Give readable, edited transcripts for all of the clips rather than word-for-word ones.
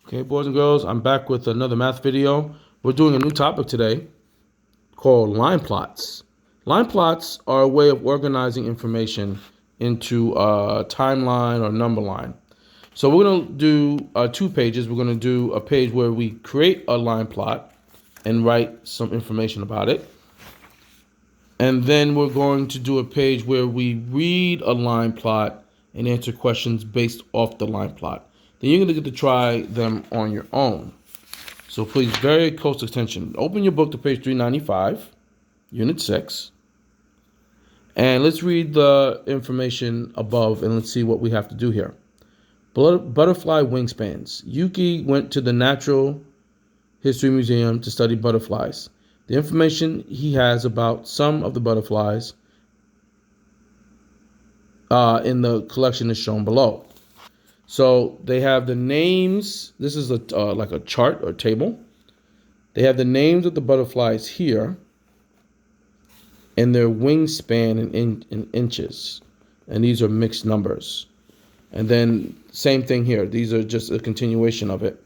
Okay, boys and girls, I'm back with another math video. We're doing a new topic today called line plots. Line plots are a way of organizing information into a timeline or number line. So we're going to do 2 pages. We're going to do a page where we create a line plot and write some information about it. And then we're going to do a page where we read a line plot and answer questions based off the line plot. Then you're going to get to try them on your own. So please, very close attention. Open your book to page 395, Unit 6. And let's read the information above and let's see what we have to do here. Butterfly wingspans. Yuki went to the Natural History Museum to study butterflies. The information he has about some of the butterflies in the collection is shown below. So they have the names. This is like a chart or table. They have the names of the butterflies here and their wingspan in inches. And these are mixed numbers. And then same thing here. These are just a continuation of it.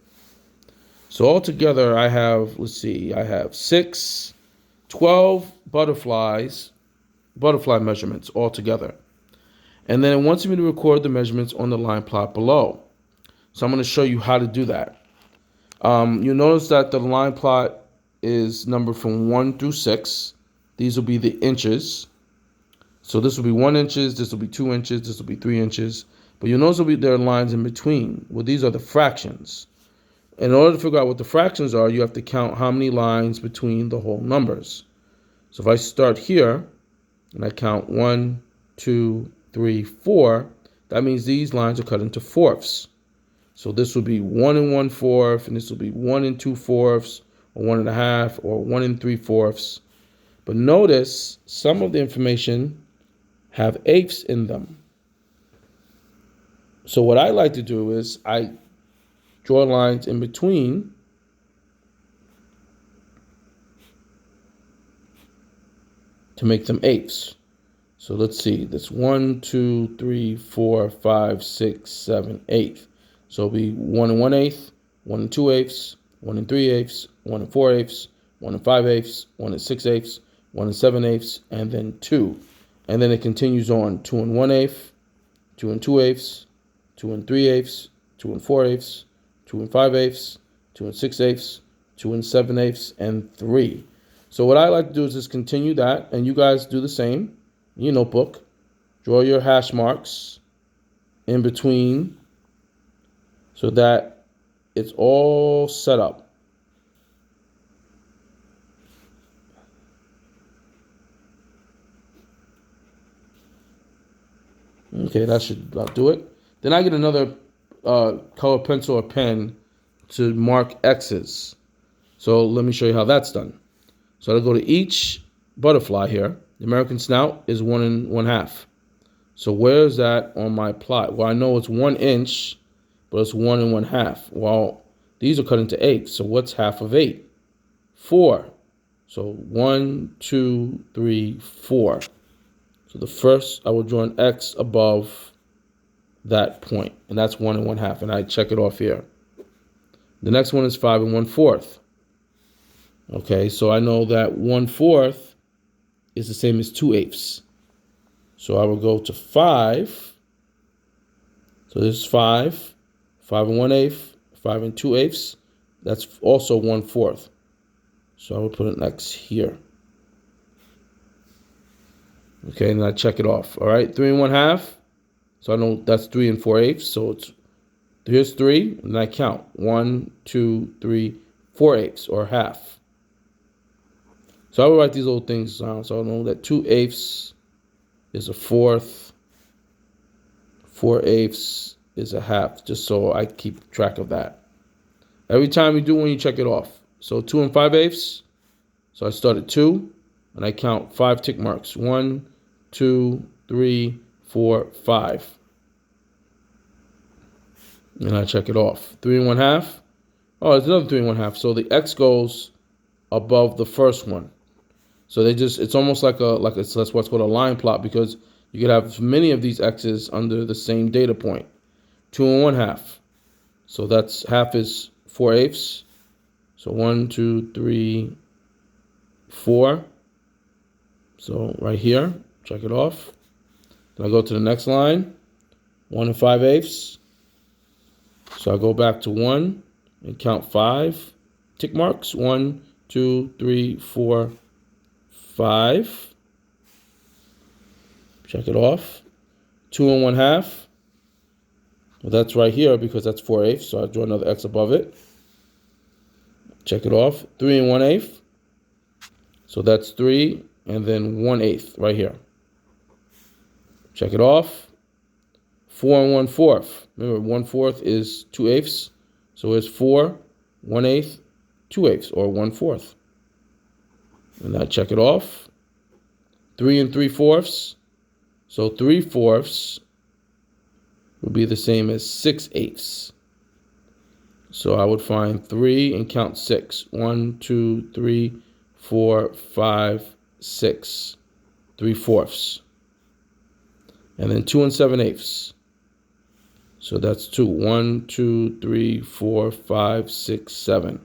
So altogether I have, I have 12 butterfly measurements altogether. And then it wants me to record the measurements on the line plot below. So I'm going to show you how to do that. You'll notice that the line plot is numbered from 1 through 6. These will be the inches. So this will be 1 inch, this will be 2 inches, this will be 3 inches. But you'll notice there are lines in between. Well, these are the fractions. In order to figure out what the fractions are, you have to count how many lines between the whole numbers. So if I start here and I count 1, 2, 3, 4, that means these lines are cut into fourths. So this will be 1 1/4, and this will be 1 2/4, or 1 1/2, or 1 3/4. But notice some of the information have eighths in them. So what I like to do is I draw lines in between to make them eighths. So let's see, that's 1, 2, 3, 4, 5, 6, 7, 8. So it'll be 1 1/8, 1 2/8, 1 3/8, 1 4/8, 1 5/8, 1 6/8, 1 7/8, and then 2. And then it continues on 2 1/8, 2 2/8, 2 3/8, 2 4/8, 2 5/8, 2 6/8, 2 7/8, and 3. So what I like to do is just continue that, and you guys do the same. In your notebook, draw your hash marks in between so that it's all set up. Okay, that should about do it. Then I get another color pencil or pen to mark X's. So let me show you how that's done. So I'll go to each butterfly here. The American snout is 1 1/2. So where is that on my plot? Well, I know it's 1 inch, but it's 1 1/2. Well, these are cut into eighths. So what's half of 8? 4. So 1, 2, 3, 4. So the first, I will draw an X above that point, and that's 1 1/2, and I check it off here. The next one is 5 1/4. Okay, so I know that 1/4 is the same as 2/8. So I will go to 5. So this is 5, 5 1/8, 5 2/8. That's also 1/4. So I will put an X here. Okay, and I check it off. All right, 3 1/2. So I know that's 3 4/8. So here's 3, and I count 1, 2, 3, 4/8, or half. So I will write these little things down. So I know that 2/8 is a fourth, 4/8 is a half, just so I keep track of that. Every time you do one, you check it off. So 2 5/8. So I start at 2, and I count 5 tick marks. 1, 2, 3, 4, 5. And I check it off. 3 1/2. Oh, there's another 3 1/2. So the X goes above the first one. So it's almost that's what's called a line plot, because you could have many of these X's under the same data point. 2 1/2. So that's half is 4/8. So 1, 2, 3, 4. So right here, check it off. Then I go to the next line, 1 5/8. So I go back to 1 and count 5 tick marks. 1, 2, 3, 4, 5. Check it off. 2 1/2. Well, that's right here because that's 4/8. So I draw another X above it. Check it off. 3 1/8. So that's 3 and then 1/8 right here. Check it off. 4 1/4. Remember, 1/4 is 2/8. So it's 4, 1/8, 2/8, or 1/4. And now check it off. 3 3/4. So 3/4 would be the same as 6/8. So I would find 3 and count 6. 1, 2, 3, 4, 5, 6. 3/4. And then 2 7/8. So that's 2. 1, 2, 3, 4, 5, 6, 7.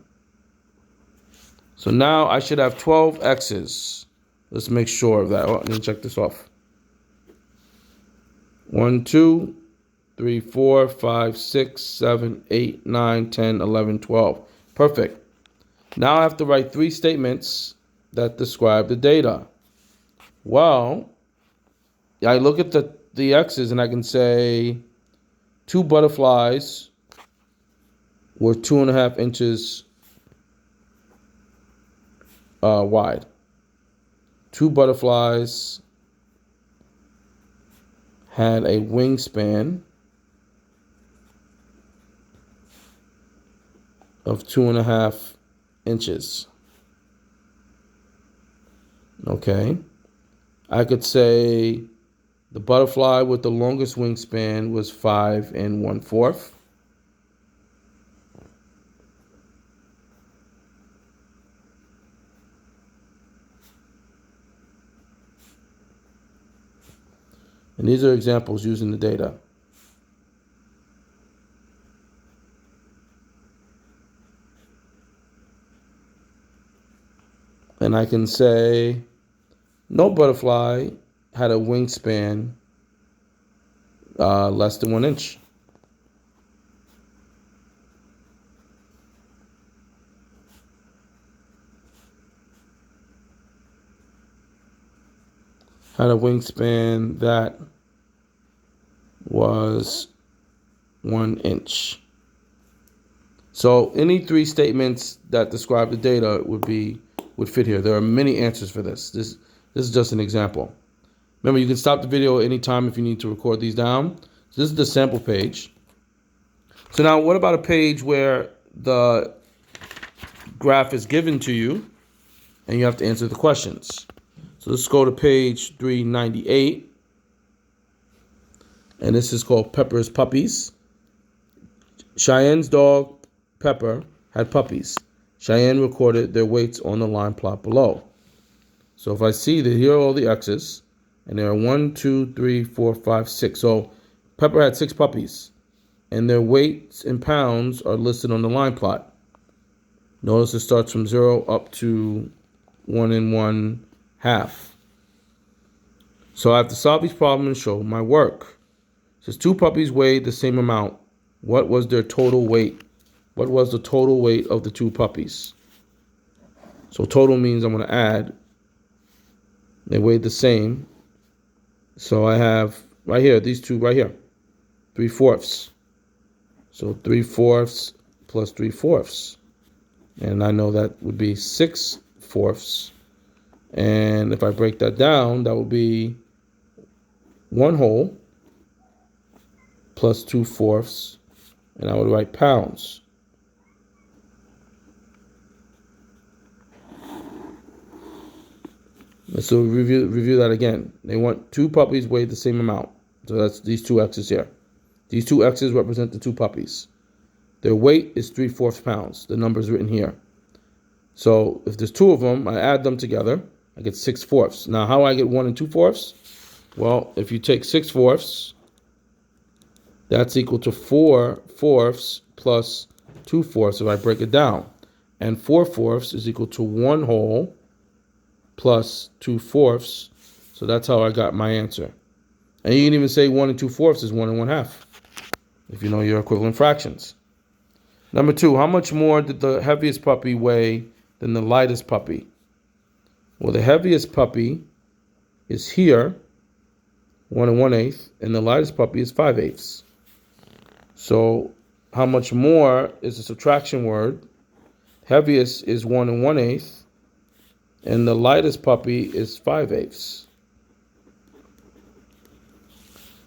So now I should have 12 X's. Let's make sure of that. Oh, let me check this off. 1, 2, 3, 4, 5, 6, 7, 8, 9, 10, 11, 12. Perfect. Now I have to write 3 statements that describe the data. Well, I look at the X's and I can say 2 butterflies were 2.5 inches wide. 2 butterflies had a wingspan of 2.5 inches. Okay. I could say the butterfly with the longest wingspan was 5 1/4. And these are examples using the data. And I can say no butterfly had a wingspan less than 1 inch. Had a wingspan that was 1 inch. So any 3 statements that describe the data would fit here. There are many answers for this. This is just an example. Remember, you can stop the video anytime if you need to record these down. So this is the sample page. So now what about a page where the graph is given to you and you have to answer the questions? So let's go to page 398. And this is called Pepper's Puppies. Cheyenne's dog, Pepper, had puppies. Cheyenne recorded their weights on the line plot below. So if I see that here are all the X's, and there are 1, 2, 3, 4, 5, 6. So Pepper had 6 puppies, and their weights in pounds are listed on the line plot. Notice it starts from 0 up to 1 1/2. So I have to solve each problem and show my work. It says 2 puppies weighed the same amount. What was their total weight? What was the total weight of the 2 puppies? So total means I'm going to add. They weighed the same. So I have right here, these 2 right here, 3/4. So 3/4 plus 3/4. And I know that would be 6/4. And if I break that down, that would be 1 whole plus 2/4. And I would write pounds. So review that again. They want 2 puppies weighed the same amount. So that's these 2 X's here. These 2 X's represent the 2 puppies. Their weight is 3/4 pounds. The number is written here. So if there's 2 of them, I add them together. I get 6/4. Now how do I get 1 2/4? Well, if you take 6/4, that's equal to 4/4 plus 2/4 if I break it down. And 4/4 is equal to 1 whole plus 2/4. So that's how I got my answer. And you can even say 1 2/4 is 1 1/2 if you know your equivalent fractions. Number 2, how much more did the heaviest puppy weigh than the lightest puppy? Well, the heaviest puppy is here, 1 1/8, and the lightest puppy is 5/8. So how much more is a subtraction word? Heaviest is 1 1/8, and the lightest puppy is 5/8.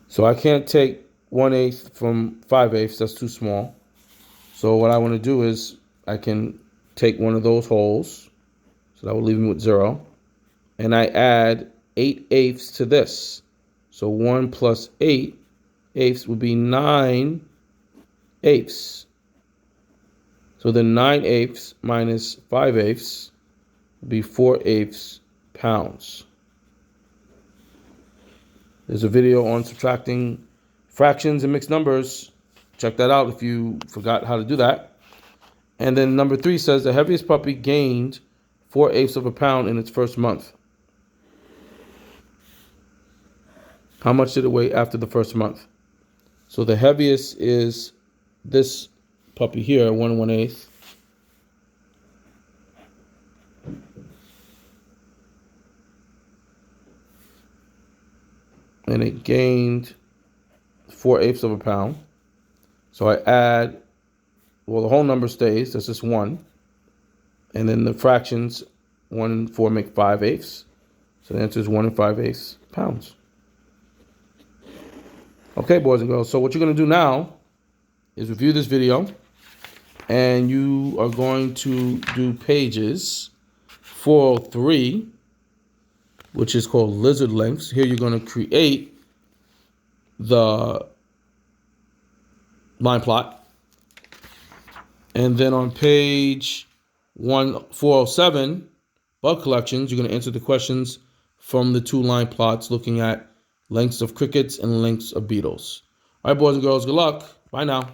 So I can't take 1/8 from 5/8, that's too small. So what I want to do is I can take one of those wholes, so that will leave me with 0, and I add 8/8 to this. So 1 plus 8/8 would be 9/8. So then 9/8 minus 5/8 would be 4/8 pounds. There's a video on subtracting fractions and mixed numbers. Check that out if you forgot how to do that. And then number 3 says the heaviest puppy gained 4/8 of a pound in its first month. How much did it weigh after the first month? So the heaviest is this puppy here, 1 1/8. And it gained 4/8 of a pound. So I add, well, the whole number stays, that's just 1. And then the fractions, 1 and 4 make 5/8. So the answer is 1 5/8 pounds. Okay, boys and girls, so what you're going to do now is review this video. And you are going to do pages 403, which is called lizard lengths. Here you're going to create the line plot. And then on page 407, bug collections, you're going to answer the questions from the 2 line plots looking at lengths of crickets and lengths of beetles. All right, boys and girls, good luck. Bye now.